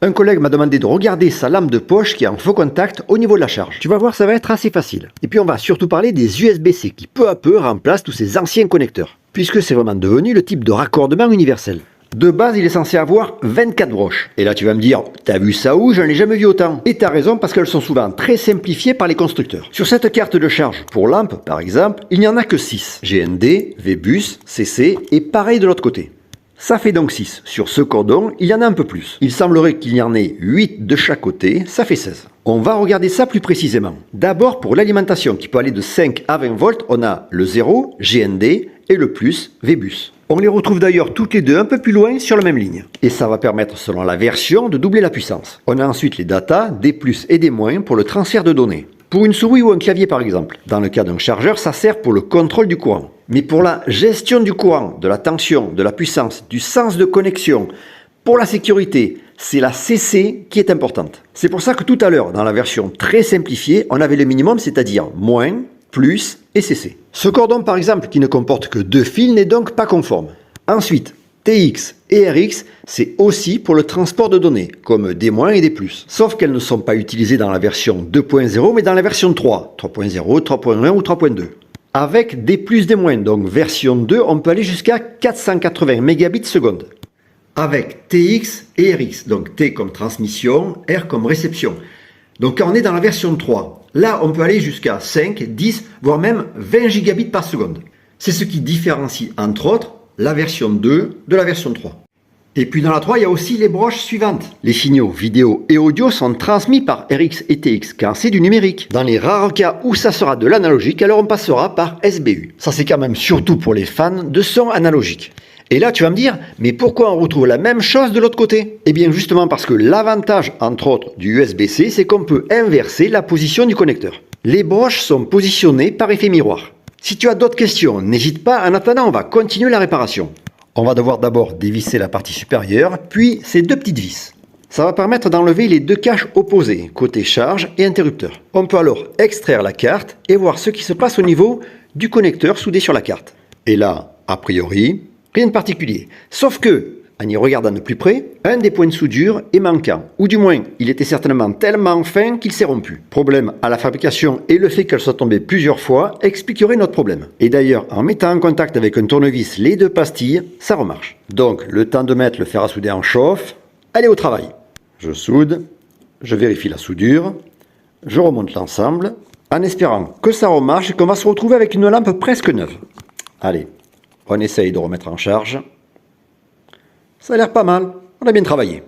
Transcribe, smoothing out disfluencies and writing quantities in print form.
Un collègue m'a demandé de regarder sa lampe de poche qui est en faux contact au niveau de la charge. Tu vas voir, ça va être assez facile. Et puis on va surtout parler des USB-C qui peu à peu remplacent tous ces anciens connecteurs, puisque c'est vraiment devenu le type de raccordement universel. De base, il est censé avoir 24 broches. Et là, tu vas me dire, t'as vu ça où? J'en ai jamais vu autant. Et t'as raison parce qu'elles sont souvent très simplifiées par les constructeurs. Sur cette carte de charge pour lampe, par exemple, il n'y en a que 6. GND, VBus, CC et pareil de l'autre côté. Ça fait donc 6. Sur ce cordon, il y en a un peu plus. Il semblerait qu'il y en ait 8 de chaque côté, ça fait 16. On va regarder ça plus précisément. D'abord, pour l'alimentation qui peut aller de 5 à 20 volts, on a le 0, GND, et le plus, VBus. On les retrouve d'ailleurs toutes les deux un peu plus loin sur la même ligne. Et ça va permettre, selon la version, de doubler la puissance. On a ensuite les data, des plus et des moins pour le transfert de données. Pour une souris ou un clavier par exemple. Dans le cas d'un chargeur, ça sert pour le contrôle du courant. Mais pour la gestion du courant, de la tension, de la puissance, du sens de connexion, pour la sécurité, c'est la CC qui est importante. C'est pour ça que tout à l'heure, dans la version très simplifiée, on avait le minimum, c'est-à-dire moins, plus et CC. Ce cordon par exemple, qui ne comporte que 2 fils, n'est donc pas conforme. Ensuite, TX et RX, c'est aussi pour le transport de données, comme des moins et des plus. Sauf qu'elles ne sont pas utilisées dans la version 2.0, mais dans la version 3, 3.0, 3.1 ou 3.2. Avec des plus des moins, donc version 2, on peut aller jusqu'à 480 mégabits seconde. Avec TX et RX, donc T comme transmission, R comme réception. Donc quand on est dans la version 3, là on peut aller jusqu'à 5, 10, voire même 20 gigabits par seconde. C'est ce qui différencie entre autres la version 2 de la version 3. Et puis dans la 3, il y a aussi les broches suivantes. Les signaux vidéo et audio sont transmis par RX et TX car c'est du numérique. Dans les rares cas où ça sera de l'analogique, alors on passera par SBU. Ça c'est quand même surtout pour les fans de son analogique. Et là tu vas me dire, mais pourquoi on retrouve la même chose de l'autre côté? Eh bien justement parce que l'avantage entre autres du USB-C, c'est qu'on peut inverser la position du connecteur. Les broches sont positionnées par effet miroir. Si tu as d'autres questions, n'hésite pas, en attendant on va continuer la réparation. On va devoir d'abord dévisser la partie supérieure, puis ces 2 petites vis. Ça va permettre d'enlever les 2 caches opposées, côté charge et interrupteur. On peut alors extraire la carte et voir ce qui se passe au niveau du connecteur soudé sur la carte. Et là, a priori, rien de particulier. Sauf que, en y regardant de plus près, un des points de soudure est manquant, ou du moins, il était certainement tellement fin qu'il s'est rompu. Problème à la fabrication et le fait qu'elle soit tombée plusieurs fois expliquerait notre problème. Et d'ailleurs, en mettant en contact avec un tournevis les 2 pastilles, ça remarche. Donc, le temps de mettre le fer à souder en chauffe, allez au travail. Je soude, je vérifie la soudure, je remonte l'ensemble, en espérant que ça remarche et qu'on va se retrouver avec une lampe presque neuve. Allez, on essaye de remettre en charge. Ça a l'air pas mal, on a bien travaillé.